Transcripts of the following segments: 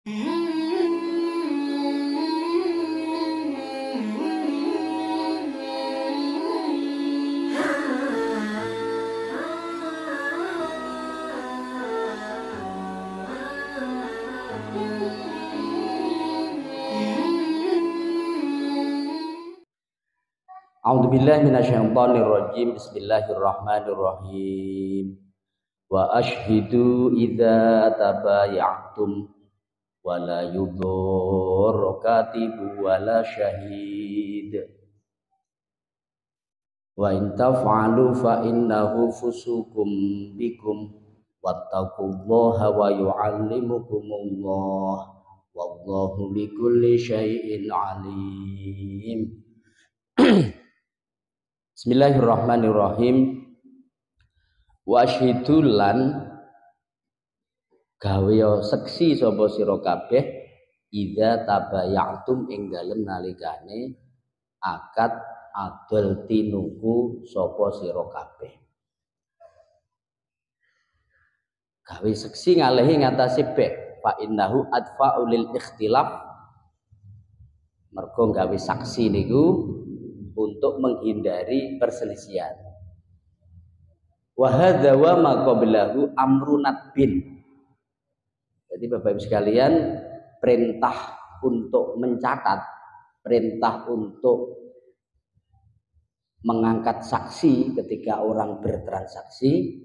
A'udzubillahi minasyaitonirrajim. Bismillahirrahmanirrahim. Wa ashhidu idza tabaya'tum wa la yudhurru katibu wa la syahid. Wa in taf'alu fa innahu fusukum bikum wattaqullaha wa yu'allimukumullah wallahu bikulli syai'in alim. Bismillahirrahmanirrahim. Wa asyhidu lan gawe seksi sapa sira kabeh idza tabaya'tum ing dalem nalikane akad adol tinuku sapa sira kabeh. Gawe seksi ngalehi ngatasi bek fa innahu adfa'u lil ikhtilaf. Mergo gawe saksi niku untuk menghindari perselisihan. Wa hadza wa ma qablahu amrunat bin. Jadi Bapak Ibu sekalian, perintah untuk mencatat, perintah untuk mengangkat saksi ketika orang bertransaksi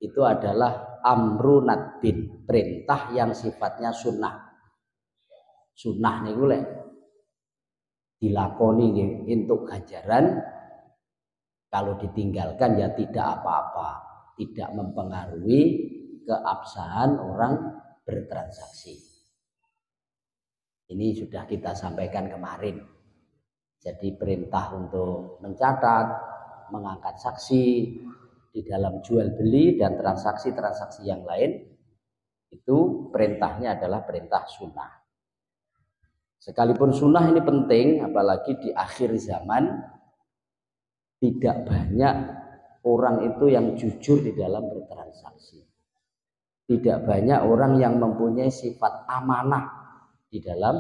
itu adalah amrunat bin, perintah yang sifatnya sunnah. Sunnah niku lek dilakoni untuk ganjaran, kalau ditinggalkan ya tidak apa-apa, tidak mempengaruhi keabsahan orang bertransaksi. Ini sudah kita sampaikan kemarin. Jadi perintah untuk mencatat, mengangkat saksi di dalam jual beli dan transaksi-transaksi yang lain, itu perintahnya adalah perintah sunnah. Sekalipun sunnah ini penting, apalagi di akhir zaman tidak banyak orang itu yang jujur di dalam bertransaksi. Tidak banyak orang yang mempunyai sifat amanah di dalam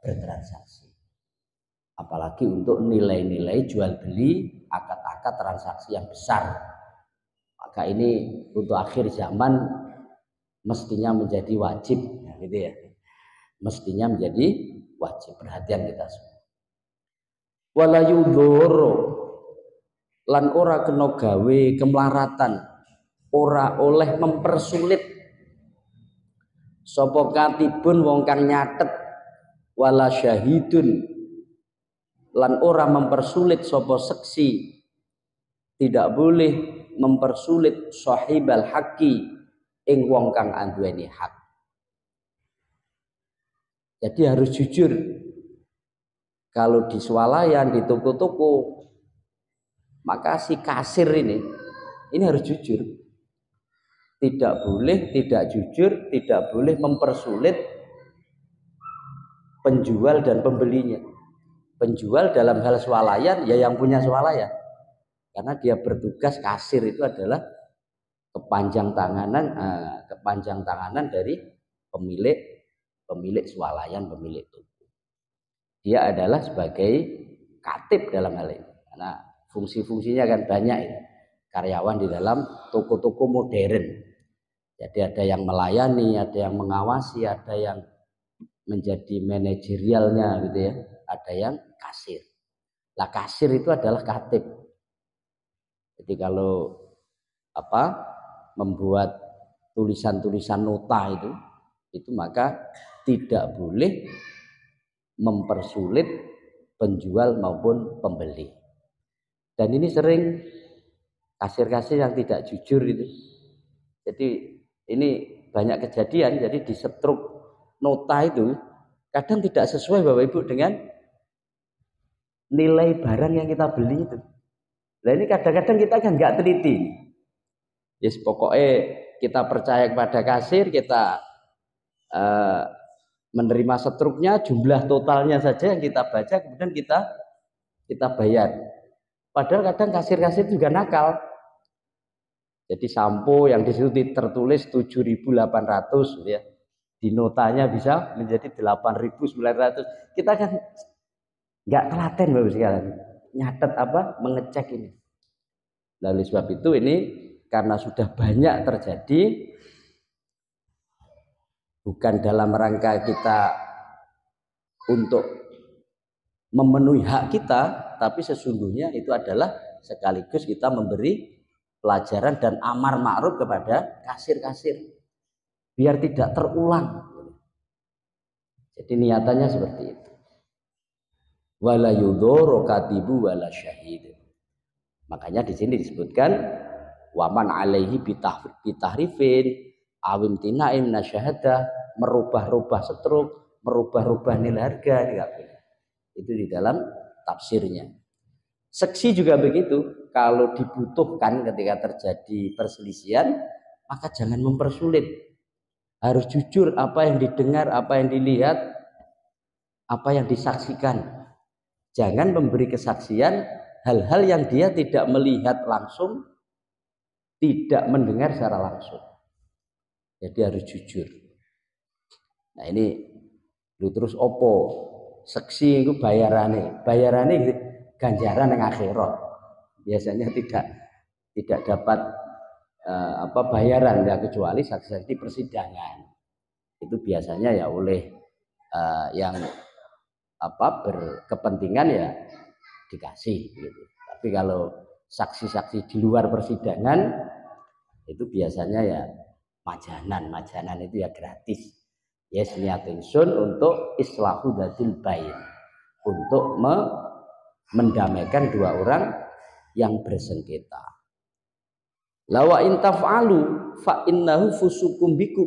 bertransaksi. Apalagi untuk nilai-nilai jual beli, akad-akad transaksi yang besar. Maka ini untuk akhir zaman mestinya menjadi wajib, gitu ya. Mestinya menjadi wajib, perhatian kita semua. Wala yudhurru lan ora kena gawe kemelaratan, ora oleh mempersulit sapa katibun wong kang nyatet, wala syahidun lan ora mempersulit sapa seksi, tidak boleh mempersulit sahibal haqqi ing wong kang anduweni hak. Jadi harus jujur. Kalau di swalayan, di toko-toko, maka si kasir ini harus jujur. Tidak boleh tidak jujur, tidak boleh mempersulit penjual dan pembelinya. Penjual dalam hal swalayan ya yang punya swalayan. Karena dia bertugas, kasir itu adalah kepanjang tanganan dari pemilik swalayan, pemilik toko. Dia adalah sebagai katib dalam hal ini. Karena fungsi-fungsinya kan banyak ini. Karyawan di dalam toko-toko modern. Jadi ada yang melayani, ada yang mengawasi, ada yang menjadi manajerialnya gitu ya. Ada yang kasir. Lah kasir itu adalah katib. Jadi kalau membuat tulisan-tulisan nota itu maka tidak boleh mempersulit penjual maupun pembeli. Dan ini sering kasir-kasir yang tidak jujur itu. Jadi ini banyak kejadian. Jadi di setruk nota itu kadang tidak sesuai Bapak Ibu dengan nilai barang yang kita beli itu. Nah ini kadang-kadang kita kan nggak teliti. Yes, pokoknya kita percaya kepada kasir, kita menerima setruknya, jumlah totalnya saja yang kita baca, kemudian kita bayar. Padahal kadang kasir-kasir juga nakal. Jadi sampo yang di situ tertulis 7.800 ya. di notanya bisa menjadi 8.900. Kita kan nggak telaten Bapak sekalian, nyatet apa, mengecek ini. Lalu sebab itu ini karena sudah banyak terjadi, bukan dalam rangka kita untuk memenuhi hak kita, tapi sesungguhnya itu adalah sekaligus kita memberi pelajaran dan amar ma'ruf kepada kasir-kasir biar tidak terulang. Jadi niatannya seperti itu. Wala yudhuru katibu wala syahid. Makanya di sini disebutkan waman alaihi bitahrifin awim tinaim nasyahadah, merubah-rubah setruk, merubah-rubah nilai harga, enggak boleh. Itu di dalam tafsirnya. Seksi juga begitu. Kalau dibutuhkan ketika terjadi perselisihan, maka jangan mempersulit. Harus jujur apa yang didengar, apa yang dilihat, apa yang disaksikan. Jangan memberi kesaksian hal-hal yang dia tidak melihat langsung, tidak mendengar secara langsung. Jadi harus jujur. Nah ini terus opo seksi itu bayarane ganjaran yang akhirat. Biasanya tidak dapat bayaran ya, kecuali saksi-saksi persidangan. Itu biasanya ya oleh yang berkepentingan ya dikasih gitu. Tapi kalau saksi-saksi di luar persidangan itu biasanya ya majanan itu ya gratis. Yes, niatun sun untuk islahu dzatil bain, untuk mendamaikan dua orang yang bersengketa. La wa in taf'alu fa innahu fusukum bikum.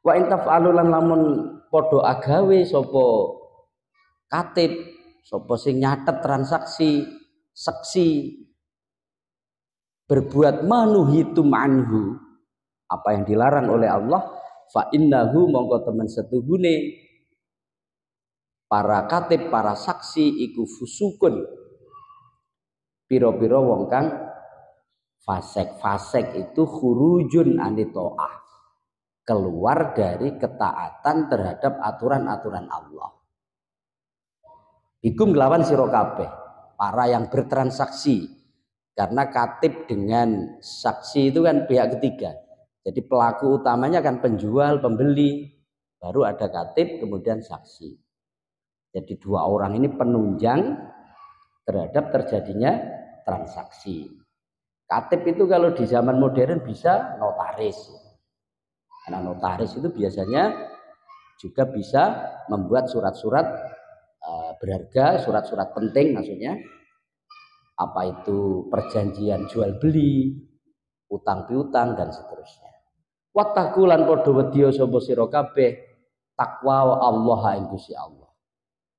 Wa in taf'alu lan lamun padha agawe sapa katib, sapa sing nyatet transaksi, seksi, berbuat manuhitum anhu, apa yang dilarang oleh Allah, fa innahu mongko temen setuhune para katib, para saksi iku fusukun, piro-piro wong kang fasek itu khurujun anitoah, keluar dari ketaatan terhadap aturan-aturan Allah. Bikum lawan sira kabeh para yang bertransaksi, karena katib dengan saksi itu kan pihak ketiga. Jadi pelaku utamanya kan penjual, pembeli, baru ada katib, kemudian saksi. Jadi dua orang ini penunjang terhadap terjadinya transaksi. Katib itu kalau di zaman modern bisa notaris. Karena notaris itu biasanya juga bisa membuat surat-surat berharga, surat-surat penting maksudnya. Apa itu perjanjian jual beli, utang piutang dan seterusnya. Wattaqulan padha wedya sapa sira kabeh takwa Allah ing Gusti Allah.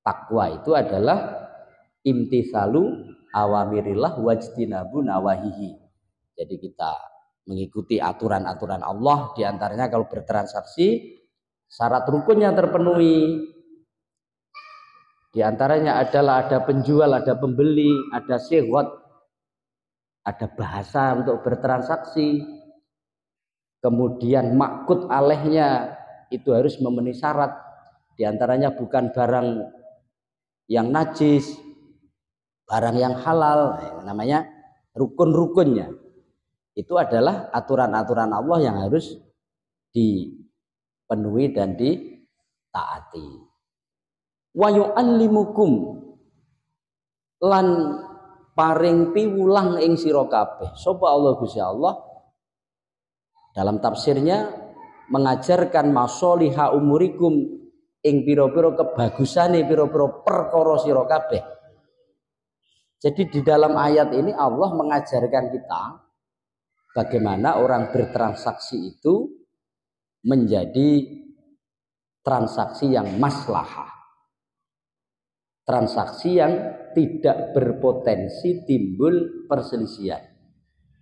Takwa itu adalah imtithalu awamirillah wajtinabu nawahihi. Jadi kita mengikuti aturan-aturan Allah, diantaranya kalau bertransaksi syarat rukunnya terpenuhi. Di antaranya adalah ada penjual, ada pembeli, ada sihwat, ada bahasa untuk bertransaksi. Kemudian makut alehnya itu harus memenuhi syarat. Di antaranya bukan barang yang najis, barang yang halal, namanya rukun-rukunnya. Itu adalah aturan-aturan Allah yang harus dipenuhi dan ditaati. Wa yu'allimukum lan paring piwulang ing sira kabeh sapa Allah Gusti Allah. Dalam tafsirnya mengajarkan masoliha umurikum ing pira-pira kebagusane pira-pira perkara sira kabeh. Jadi di dalam ayat ini Allah mengajarkan kita bagaimana orang bertransaksi itu menjadi transaksi yang maslahah. Transaksi yang tidak berpotensi timbul perselisihan.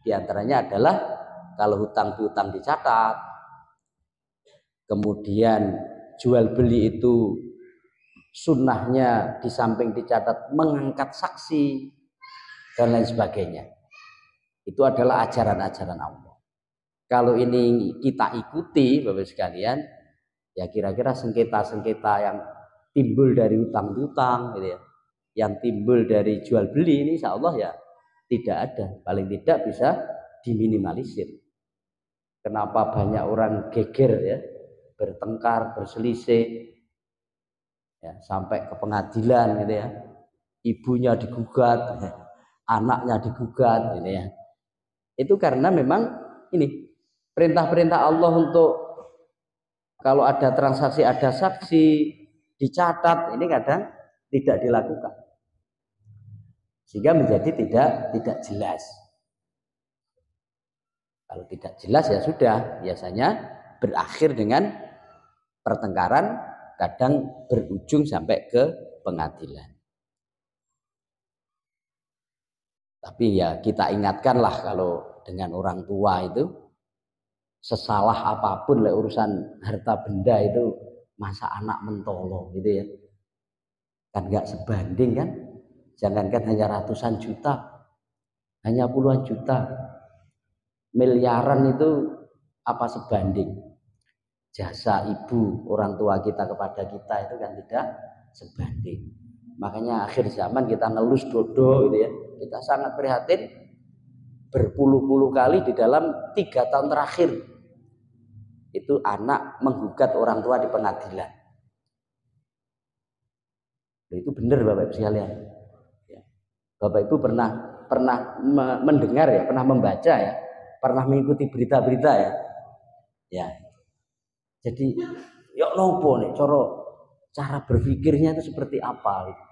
Di antaranya adalah kalau hutang piutang dicatat, kemudian jual beli itu sunnahnya di samping dicatat mengangkat saksi dan lain sebagainya. Itu adalah ajaran-ajaran Allah. Kalau ini kita ikuti Bapak sekalian, ya kira-kira sengketa-sengketa yang timbul dari utang-utang gitu ya, yang timbul dari jual beli ini insya Allah ya tidak ada, paling tidak bisa diminimalisir. Kenapa banyak orang geger ya, bertengkar, berselisih ya, sampai ke pengadilan gitu ya, ibunya digugat, anaknya digugat gitu ya. Itu karena memang ini perintah-perintah Allah untuk kalau ada transaksi, ada saksi, dicatat, ini kadang tidak dilakukan. Sehingga menjadi tidak jelas. Kalau tidak jelas ya sudah, biasanya berakhir dengan pertengkaran, kadang berujung sampai ke pengadilan. Tapi ya kita ingatkanlah kalau dengan orang tua itu, sesalah apapun lah urusan harta benda itu, masa anak mentolo gitu ya, kan nggak sebanding kan. Jangankan hanya ratusan juta, hanya puluhan juta, miliaran itu apa sebanding jasa ibu orang tua kita kepada kita itu kan tidak sebanding. Makanya akhir zaman kita ngelus dodo gitu ya, kita sangat prihatin. Berpuluh-puluh kali di dalam 3 tahun terakhir itu anak menggugat orang tua di pengadilan. Itu benar Bapak Ibu sekalian. Bapak Ibu pernah mendengar ya, pernah membaca ya, pernah mengikuti berita-berita ya. Ya. Jadi, yuk nopo nih, cara berpikirnya itu seperti apa? Gitu.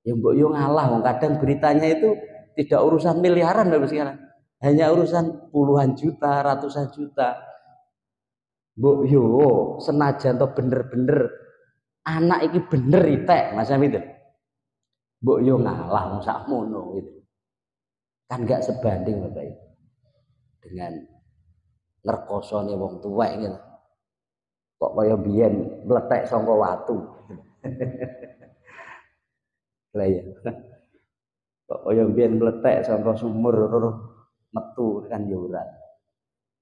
Ya mbok yo ngalah, kadang beritanya itu tidak urusan miliaran Bapak sekalian, hanya urusan puluhan juta, ratusan juta. Mbok yo senajan to bener-bener anak iki bener itek, macam itu. Mbok yo ngalah wong sakmono gitu. Kan enggak sebanding Bapak Ibu dengan ngerkosone wong tuwek gitu. Kok kaya biyen meletek saka watu. Lah ya. Kok kaya biyen meletek saka sumur metu kan ya ora.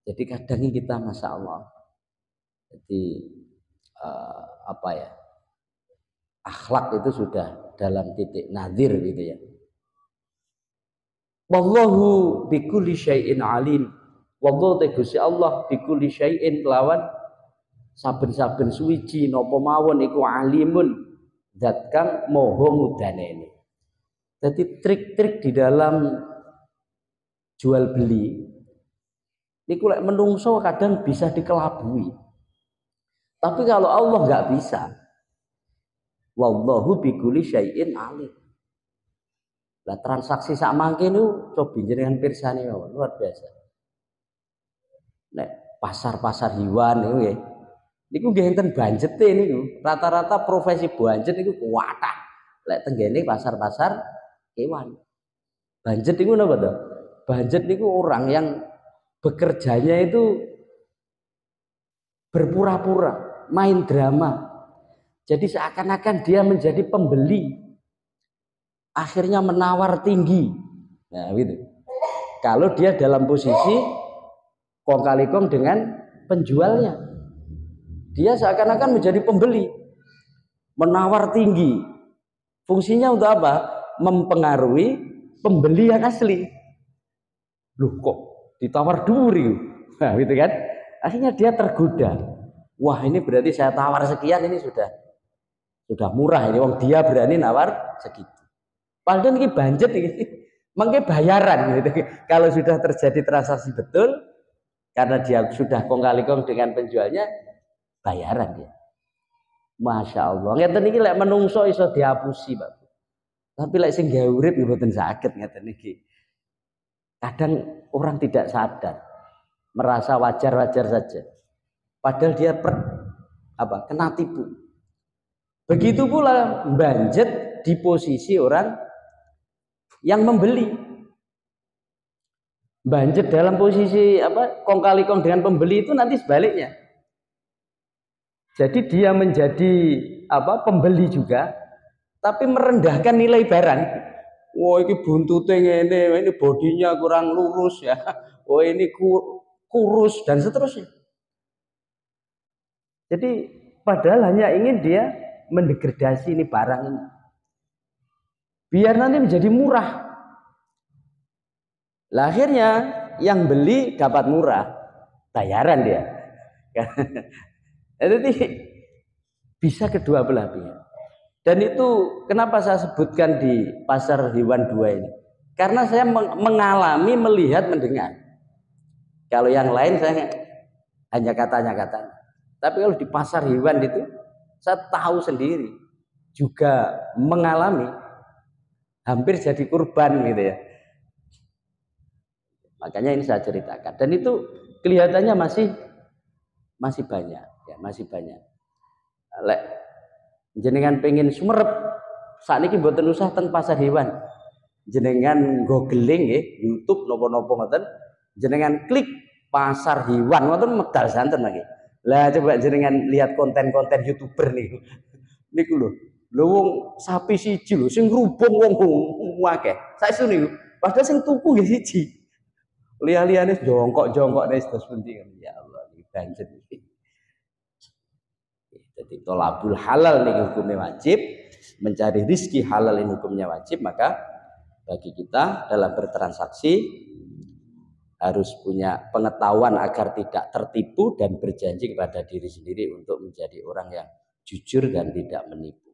Jadi kadang kita Masya Allah. Jadi apa ya? Akhlak itu sudah dalam titik nadir gitu ya. Wallahu bikulli syai'in alim. Wallahu tegusi Allah bikulli syai'in lawan saben-saben suwiji napa mawon iku alimun zat kang maha mudaneni. Jadi trik-trik di dalam jual beli niku lek menungso kadang bisa dikelabui. Tapi kalau Allah nggak bisa. Wallahu bikulli syai'in alim. Lah transaksi sak mangke niku coba jenengan pirsani mawon, luar biasa. Nek pasar-pasar hewan niku nggih. Niku nggih enten banjete niku. Rata-rata profesi banjet niku kuwatah. Lek tenggene pasar-pasar hewan. Banjet niku napa to? Banjet niku orang yang bekerjanya itu berpura-pura, main drama. Jadi seakan-akan dia menjadi pembeli, akhirnya menawar tinggi. Nah, gitu. Kalau dia dalam posisi kong kali kong dengan penjualnya, dia seakan-akan menjadi pembeli, menawar tinggi. Fungsinya untuk apa? Mempengaruhi pembeli yang asli. Loh kok ditawar duri? Nah, gitu kan? Akhirnya dia tergoda. Wah, ini berarti saya tawar sekian, ini sudah murah ini, wong dia berani nawar segitu. Padahal ini banjet ini, mangke bayaran gitu. Kalau sudah terjadi transaksi betul, karena dia sudah kong kali kong dengan penjualnya, bayaran dia. Masya Allah. Ngeten iki lek menungso iso dihapusi, Pak. Tapi lek sing gawe urip ya mboten saged ngeten iki. Kadang orang tidak sadar, merasa wajar-wajar saja. Padahal dia kena tipu. Begitu pula banjet di posisi orang yang membeli. Banjet dalam posisi kong kali kong dengan pembeli itu nanti sebaliknya. Jadi dia menjadi pembeli juga, tapi merendahkan nilai barang. Wah, ini buntutnya ini bodinya kurang lurus ya. Wah, ini kurus dan seterusnya. Jadi padahal hanya ingin dia mendegradasi ini barang ini. Biar nanti menjadi murah. Lah akhirnya yang beli dapat murah, bayaran dia. Jadi bisa kedua belah pihak. Dan itu kenapa saya sebutkan di pasar hewan 2 ini. Karena saya mengalami, melihat, mendengar. Kalau yang lain saya hanya katanya. Tapi kalau di pasar hewan itu saya tahu sendiri, juga mengalami, hampir jadi kurban gitu ya. Makanya ini saya ceritakan. Dan itu kelihatannya masih banyak, ya masih banyak. Lek jenengan pengen sumerep, sakniki mboten usah teng pasar hewan. Jenengan googling nggih, YouTube napa-napa ngoten, jenengan klik pasar hewan ngoten medal santen nggih. Lah coba jenengan lihat konten-konten YouTuber niku. Niku lho. Lho wong sapi siji lho sing ngrubung wong akeh. Saestu niku. Padahal sing tuku nggih siji. Liya-liyane jongkok-jongkok nek terus pundi ya Allah iki banjir iki. Jadi tolabul halal ini hukumnya wajib, mencari rizki halal ini hukumnya wajib. Maka bagi kita dalam bertransaksi harus punya pengetahuan agar tidak tertipu dan berjanji kepada diri sendiri untuk menjadi orang yang jujur dan tidak menipu.